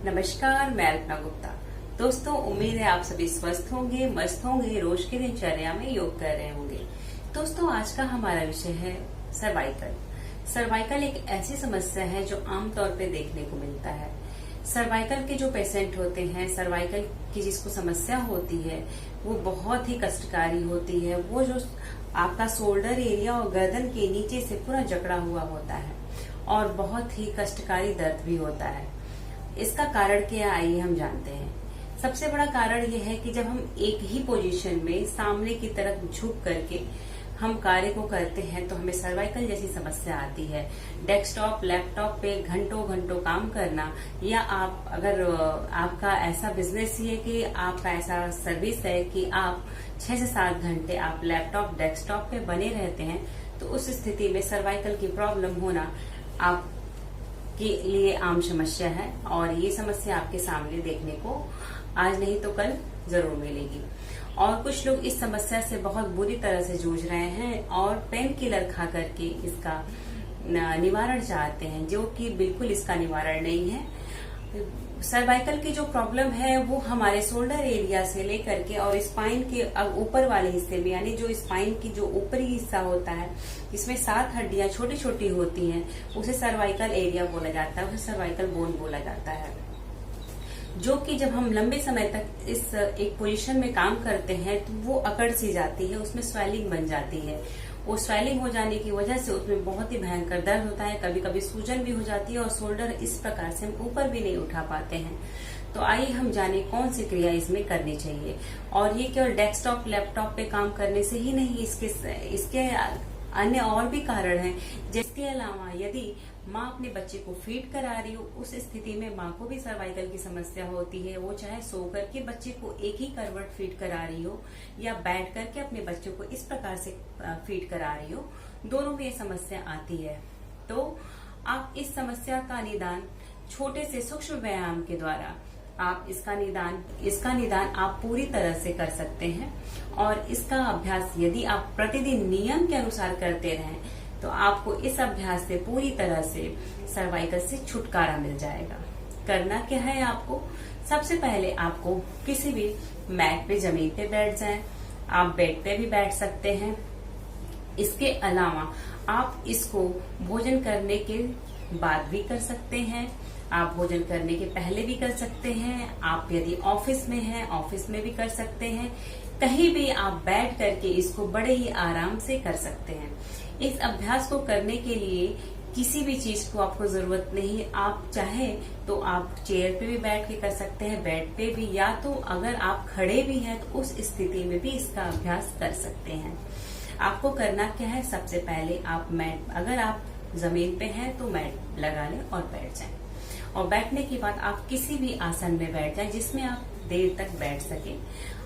नमस्कार, मैं अल्पना गुप्ता। दोस्तों, उम्मीद है आप सभी स्वस्थ होंगे, मस्त होंगे, रोज की दिनचर्या में योग कर रहे होंगे। दोस्तों, आज का हमारा विषय है सर्वाइकल। सर्वाइकल एक ऐसी समस्या है जो आमतौर पे देखने को मिलता है। सर्वाइकल के जो पेशेंट होते हैं, सर्वाइकल की जिसको समस्या होती है, वो बहुत ही कष्टकारी होती है। वो जो आपका शोल्डर एरिया और गर्दन के नीचे से पूरा जकड़ा हुआ होता है और बहुत ही कष्टकारी दर्द भी होता है। इसका कारण क्या, आइए हम जानते हैं। सबसे बड़ा कारण यह है कि जब हम एक ही पोजीशन में सामने की तरफ झुक करके हम कार्य को करते हैं तो हमें सर्वाइकल जैसी समस्या आती है। डेस्कटॉप, लैपटॉप पे घंटों घंटों काम करना, या आप अगर आपका ऐसा बिजनेस ही है कि आपका ऐसा सर्विस है कि आप 6 से 7 घंटे आप लैपटॉप, डेस्कटॉप पे बने रहते हैं, तो उस स्थिति में सर्वाइकल की प्रॉब्लम होना आप के लिए आम समस्या है। और ये समस्या आपके सामने देखने को आज नहीं तो कल जरूर मिलेगी। और कुछ लोग इस समस्या से बहुत बुरी तरह से जूझ रहे हैं और पेन किलर खा करके इसका निवारण चाहते हैं, जो कि बिल्कुल इसका निवारण नहीं है। सर्वाइकल की जो प्रॉब्लम है वो हमारे शोल्डर एरिया से लेकर के और स्पाइन के ऊपर वाले हिस्से में, यानी जो स्पाइन की जो ऊपरी हिस्सा होता है, जिसमें 7 हड्डियां छोटी छोटी होती हैं, उसे सर्वाइकल एरिया बोला जाता है, उसे सर्वाइकल बोन बोला जाता है। जो कि जब हम लंबे समय तक इस एक पोजीशन में काम करते हैं तो वो अकड़ सी जाती है, उसमें स्वेलिंग बन जाती है। वो स्वेलिंग हो जाने की वजह से उसमें बहुत ही भयंकर दर्द होता है, कभी कभी सूजन भी हो जाती है और शोल्डर इस प्रकार से हम ऊपर भी नहीं उठा पाते हैं। तो आइए हम जाने कौन सी क्रिया इसमें करनी चाहिए। और ये केवल डेस्कटॉप, लैपटॉप पे काम करने से ही नहीं, इसके अन्य और भी कारण हैं। जिसके अलावा यदि माँ अपने बच्चे को फीड करा रही हो, उस स्थिति में माँ को भी सर्वाइकल की समस्या होती है। वो चाहे सो करके बच्चे को एक ही करवट फीड करा रही हो या बैठ करके अपने बच्चे को इस प्रकार से फीड करा रही हो, दोनों में ये समस्या आती है। तो आप इस समस्या का निदान छोटे से सूक्ष्म व्यायाम के द्वारा आप इसका निदान आप पूरी तरह से कर सकते हैं। और इसका अभ्यास यदि आप प्रतिदिन नियम के अनुसार करते रहें तो आपको इस अभ्यास से पूरी तरह से सर्वाइकल से छुटकारा मिल जाएगा। करना क्या है आपको? सबसे पहले आपको किसी भी मैट पे, जमीन पे बैठ जाएं। आप बेड पे भी बैठ सकते हैं। इसके अलावा आप इसको भोजन करने के बाद भी कर सकते हैं, आप भोजन करने के पहले भी कर सकते हैं। आप यदि ऑफिस में हैं, ऑफिस में भी कर सकते हैं। कहीं भी आप बैठ करके इसको बड़े ही आराम से कर सकते हैं। इस अभ्यास को करने के लिए किसी भी चीज को आपको जरूरत नहीं। आप चाहे तो आप चेयर पे भी बैठ के कर सकते हैं, बेड पे भी, या तो अगर आप खड़े भी हैं तो उस स्थिति में भी इसका अभ्यास कर सकते हैं। आपको करना क्या है? सबसे पहले आप मैट, अगर आप जमीन पे हैं तो मैट लगा लें और बैठ जाएं। और बैठने के बाद आप किसी भी आसन में बैठ जाएं जिसमें आप देर तक बैठ सके।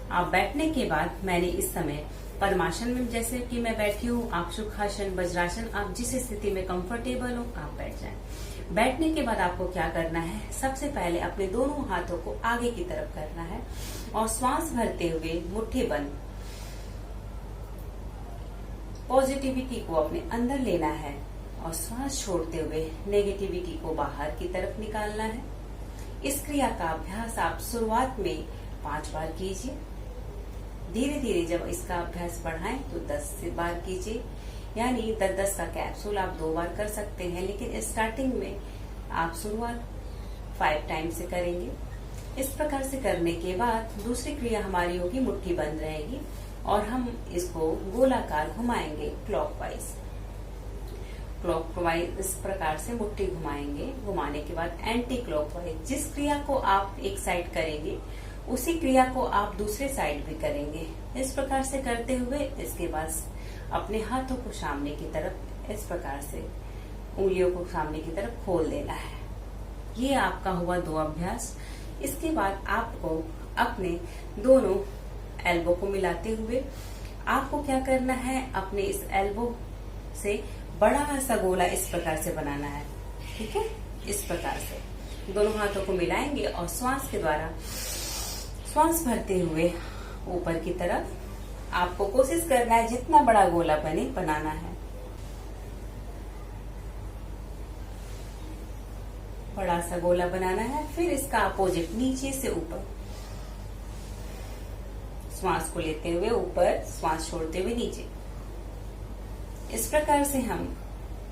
आप बैठने के बाद, मैंने इस समय पद्मासन में जैसे कि मैं बैठी हूँ, आप सुखासन, वज्रासन, आप जिस स्थिति में कंफर्टेबल हो आप बैठ जाएं। बैठने के बाद आपको क्या करना है? सबसे पहले अपने दोनों हाथों को आगे की तरफ करना है और श्वास भरते हुए मुट्ठी बंद पॉजिटिविटी को अपने अंदर लेना है और श्वास छोड़ते हुए नेगेटिविटी को बाहर की तरफ निकालना है। इस क्रिया का अभ्यास आप शुरुआत में 5 बार कीजिए। धीरे धीरे जब इसका अभ्यास बढ़ाएं तो 10 बार कीजिए, यानी 10-10 का कैप्सूल आप 2 बार कर सकते हैं। लेकिन स्टार्टिंग में आप शुरुआत 5 टाइम से करेंगे। इस प्रकार से करने के बाद दूसरी क्रिया हमारी होगी, मुट्ठी बंद रहेगी और हम इसको गोलाकार घुमाएंगे क्लॉकवाइज। इस प्रकार से मुट्ठी घुमाएंगे। घुमाने के बाद एंटी क्लॉकवाइज, जिस क्रिया को आप एक साइड करेंगे उसी क्रिया को आप दूसरे साइड भी करेंगे। इस प्रकार से करते हुए इसके बाद अपने हाथों को सामने की तरफ, इस प्रकार से उंगलियों को सामने की तरफ खोल देना है। ये आपका हुआ 2 अभ्यास। इसके बाद आपको अपने दोनों एल्बो को मिलाते हुए आपको क्या करना है? अपने इस एल्बो से बड़ा सा गोला इस प्रकार से बनाना है। ठीक है, इस प्रकार से दोनों हाथों को मिलाएंगे और श्वास के द्वारा श्वास भरते हुए ऊपर की तरफ आपको कोशिश करना है जितना बड़ा गोला बने बनाना है। बड़ा सा गोला बनाना है, फिर इसका अपोजिट नीचे से ऊपर, श्वास को लेते हुए ऊपर, श्वास छोड़ते हुए नीचे। इस प्रकार से हम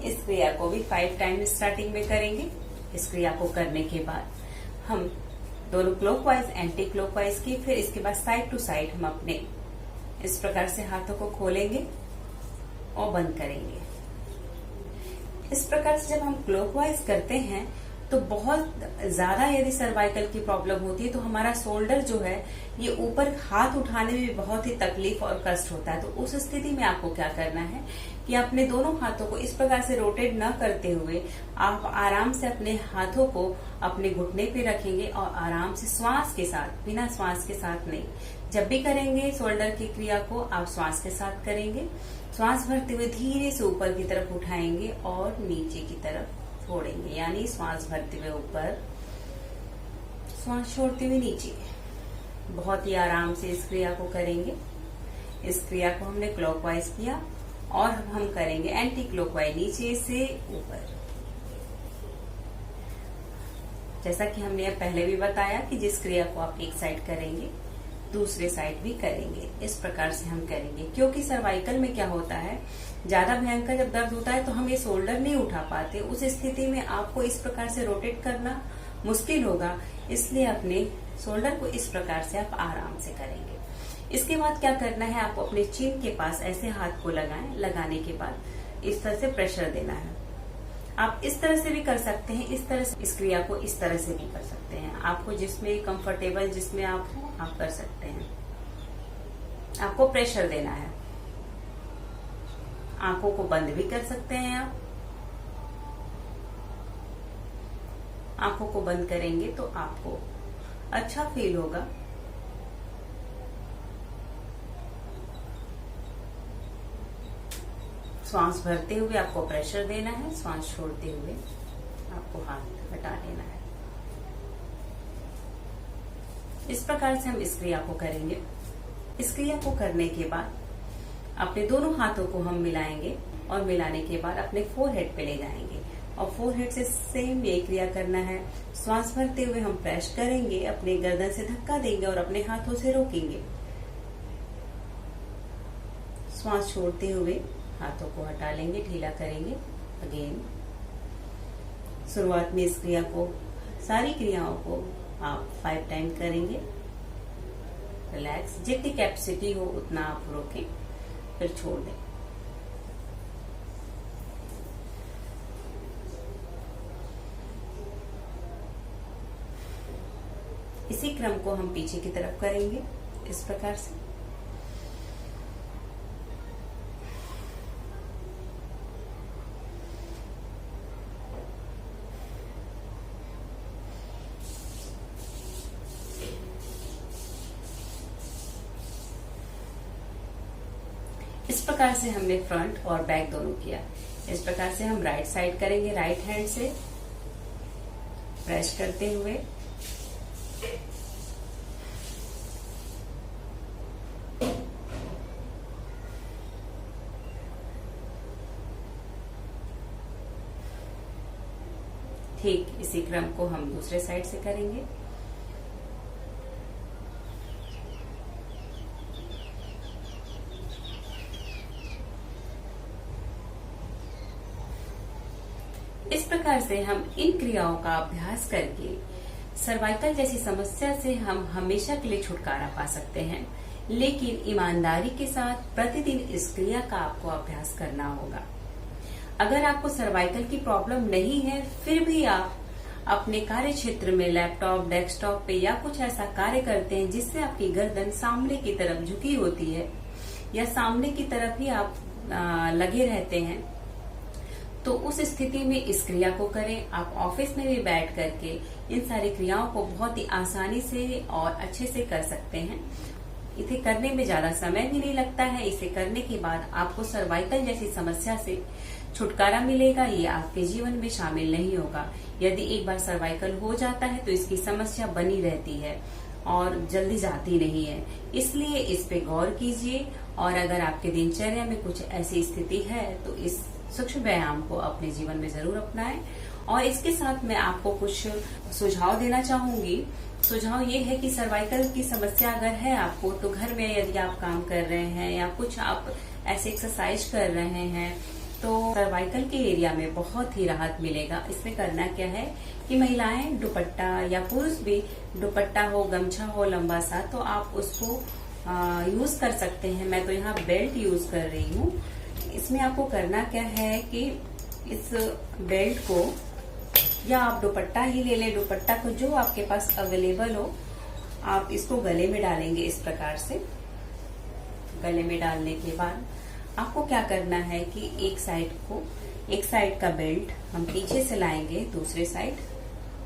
इस क्रिया को भी 5 टाइम स्टार्टिंग में करेंगे। इस क्रिया को करने के बाद हम दोनों क्लॉकवाइज एंटी क्लॉकवाइज की, फिर इसके बाद साइड टू साइड हम अपने इस प्रकार से हाथों को खोलेंगे और बंद करेंगे। इस प्रकार से जब हम क्लॉकवाइज करते हैं तो बहुत ज्यादा यदि सर्वाइकल की प्रॉब्लम होती है तो हमारा शोल्डर जो है ये ऊपर हाथ उठाने में भी बहुत ही तकलीफ और कष्ट होता है। तो उस स्थिति में आपको क्या करना है कि अपने दोनों हाथों को इस प्रकार से रोटेट न करते हुए आप आराम से अपने हाथों को अपने घुटने पे रखेंगे और आराम से श्वास के साथ, बिना श्वास के साथ नहीं, जब भी करेंगे शोल्डर की क्रिया को आप श्वास के साथ करेंगे। श्वास भरते हुए धीरे से ऊपर की तरफ उठाएंगे और नीचे की तरफ छोड़ेंगे, यानी श्वास भरते हुए ऊपर, श्वास छोड़ते हुए नीचे। बहुत ही आराम से इस क्रिया को करेंगे। इस क्रिया को हमने क्लॉकवाइज किया और हम करेंगे एंटी क्लॉकवाइज, नीचे से ऊपर। जैसा कि हमने पहले भी बताया कि जिस क्रिया को आप एक साइड करेंगे दूसरे साइड भी करेंगे। इस प्रकार से हम करेंगे, क्योंकि सर्वाइकल में क्या होता है, ज्यादा भयंकर जब दर्द होता है तो हम ये शोल्डर नहीं उठा पाते। उस स्थिति में आपको इस प्रकार से रोटेट करना मुश्किल होगा, इसलिए अपने शोल्डर को इस प्रकार से आप आराम से करेंगे। इसके बाद क्या करना है, आपको अपने चिन के पास ऐसे हाथ को लगाएं। लगाने के बाद इस तरह से प्रेशर देना है। आप इस तरह से भी कर सकते हैं, इस तरह से, इस क्रिया को इस तरह से भी कर सकते हैं। आपको जिसमें कंफर्टेबल, जिसमें आप कर सकते हैं। आपको प्रेशर देना है। आंखों को बंद भी कर सकते हैं आप। आंखों को बंद करेंगे तो आपको अच्छा फील होगा। श्वास भरते हुए आपको प्रेशर देना है, श्वास छोड़ते हुए आपको हाथ हटा लेना है। इस प्रकार से हम इस क्रिया को करेंगे। इस क्रिया को करने के बाद अपने दोनों हाथों को हम मिलाएंगे और मिलाने के बाद अपने फोरहेड पे ले जाएंगे और फोरहेड से सेम ये क्रिया करना है। श्वास भरते हुए हम प्रेस करेंगे, अपने गर्दन से धक्का देंगे और अपने हाथों से रोकेंगे। श्वास छोड़ते हुए हाथों को हटा लेंगे, ढीला करेंगे। अगेन शुरुआत में इस क्रिया को, सारी क्रियाओं को आप 5 टाइम करेंगे। रिलैक्स, जितनी कैपेसिटी हो उतना आप रोकें, फिर छोड़ दें। इसी क्रम को हम पीछे की तरफ करेंगे इस प्रकार से। इस प्रकार से हमने फ्रंट और बैक दोनों किया। इस प्रकार से हम राइट साइड करेंगे, राइट हैंड से प्रेस करते हुए। ठीक इसी क्रम को हम दूसरे साइड से करेंगे। इस प्रकार से हम इन क्रियाओं का अभ्यास करके सर्वाइकल जैसी समस्या से हम हमेशा के लिए छुटकारा पा सकते हैं। लेकिन ईमानदारी के साथ प्रतिदिन इस क्रिया का आपको अभ्यास करना होगा। अगर आपको सर्वाइकल की प्रॉब्लम नहीं है, फिर भी आप अपने कार्य क्षेत्र में लैपटॉप, डेस्कटॉप पे या कुछ ऐसा कार्य करते हैं जिससे आपकी गर्दन सामने की तरफ झुकी होती है या सामने की तरफ ही आप लगे रहते हैं, तो उस स्थिति में इस क्रिया को करें। आप ऑफिस में भी बैठ करके इन सारी क्रियाओं को बहुत ही आसानी से और अच्छे से कर सकते हैं। इसे करने में ज्यादा समय भी नहीं लगता है। इसे करने के बाद आपको सर्वाइकल जैसी समस्या से छुटकारा मिलेगा। ये आपके जीवन में शामिल नहीं होगा। यदि एक बार सर्वाइकल हो जाता है तो इसकी समस्या बनी रहती है और जल्दी जाती नहीं है। इसलिए इस पे गौर कीजिए और अगर आपके दिनचर्या में कुछ ऐसी स्थिति है तो इस सूक्ष्म व्यायाम को अपने जीवन में जरूर अपनाएं और इसके साथ मैं आपको कुछ सुझाव देना चाहूंगी। सुझाव ये है कि सर्वाइकल की समस्या अगर है आपको, तो घर में यदि आप काम कर रहे हैं या कुछ आप ऐसे एक्सरसाइज कर रहे हैं तो सर्वाइकल के एरिया में बहुत ही राहत मिलेगा। इसमें करना क्या है कि महिलाएं दुपट्टा या पुरुष भी दुपट्टा हो, गमछा हो लंबा सा, तो आप उसको यूज कर सकते हैं। मैं तो यहाँ बेल्ट यूज कर रही हूँ। इसमें आपको करना क्या है कि इस बेल्ट को, या आप दुपट्टा ही ले लें, दुपट्टा को जो आपके पास अवेलेबल हो, आप इसको गले में डालेंगे इस प्रकार से। गले में डालने के बाद आपको क्या करना है कि एक साइड का बेल्ट हम पीछे से लाएंगे दूसरे साइड,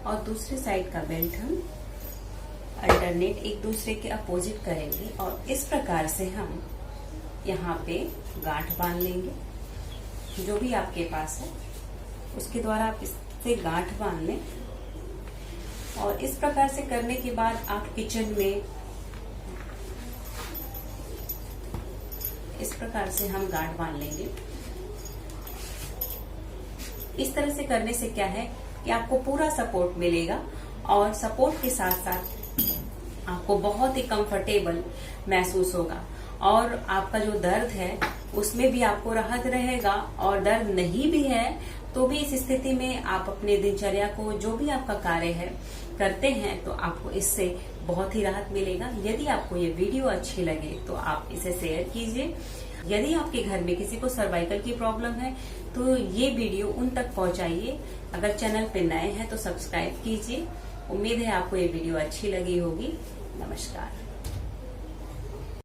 और दूसरे साइड का बेल्ट हम अल्टरनेट एक दूसरे के अपोजिट करेंगे, और इस प्रकार से हम यहाँ पे गांठ बांध लेंगे। जो भी आपके पास है उसके द्वारा आप इससे गांठ बांध लें, और इस प्रकार से करने के बाद आप किचन में इस प्रकार से हम गांठ बांध लेंगे। इस तरह से करने से क्या है कि आपको पूरा सपोर्ट मिलेगा, और सपोर्ट के साथ साथ आपको बहुत ही कंफर्टेबल महसूस होगा, और आपका जो दर्द है उसमें भी आपको राहत रहेगा। और दर्द नहीं भी है तो भी इस स्थिति में आप अपने दिनचर्या को, जो भी आपका कार्य है करते हैं, तो आपको इससे बहुत ही राहत मिलेगा। यदि आपको ये वीडियो अच्छी लगे तो आप इसे शेयर कीजिए। यदि आपके घर में किसी को सर्वाइकल की प्रॉब्लम है तो ये वीडियो उन तक पहुंचाइए। अगर चैनल पे नए हैं तो सब्सक्राइब कीजिए। उम्मीद है आपको ये वीडियो अच्छी लगी होगी। नमस्कार।